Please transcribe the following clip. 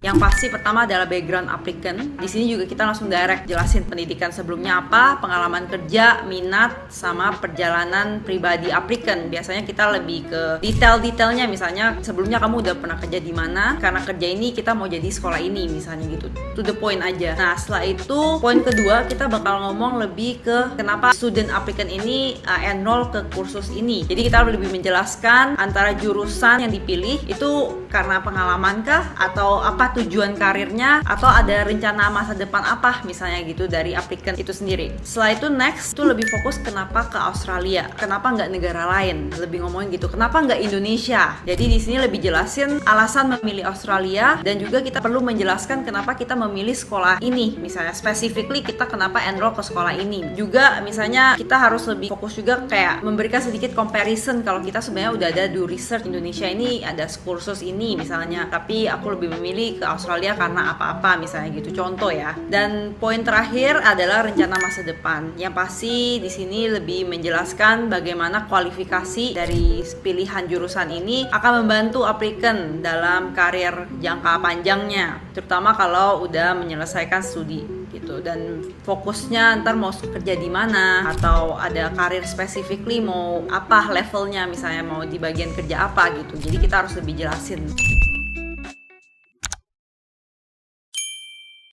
Yang pasti pertama adalah background applicant. Di sini juga kita langsung direct jelasin pendidikan sebelumnya apa, pengalaman kerja, minat, sama perjalanan pribadi applicant. Biasanya kita lebih ke detail-detailnya, misalnya sebelumnya kamu udah pernah kerja di mana, karena kerja ini kita mau jadi sekolah ini, misalnya gitu. To the point aja. Nah, setelah itu poin kedua kita bakal ngomong lebih ke kenapa student applicant ini enroll ke kursus ini. Jadi kita lebih menjelaskan antara jurusan yang dipilih itu karena pengalaman kah, atau apa tujuan karirnya, atau ada rencana masa depan apa misalnya gitu dari applicant itu sendiri. Setelah itu next itu lebih fokus kenapa ke Australia, kenapa nggak negara lain, lebih ngomongin gitu, kenapa nggak Indonesia. Jadi di sini lebih jelasin alasan memilih Australia, dan juga kita perlu menjelaskan kenapa kita memilih sekolah ini, misalnya specifically kita kenapa enroll ke sekolah ini. Juga misalnya kita harus lebih fokus juga kayak memberikan sedikit comparison kalau kita sebenarnya udah ada do research Indonesia ini ada kursus ini misalnya, tapi aku lebih memilih ke Australia karena apa-apa misalnya gitu, contoh ya. Dan poin terakhir adalah rencana masa depan. Yang pasti di sini lebih menjelaskan bagaimana kualifikasi dari pilihan jurusan ini akan membantu applicant dalam karir jangka panjangnya, terutama kalau udah menyelesaikan studi gitu. Dan fokusnya ntar mau kerja di mana, atau ada karir specifically mau apa levelnya, misalnya mau di bagian kerja apa gitu. Jadi kita harus lebih jelasin.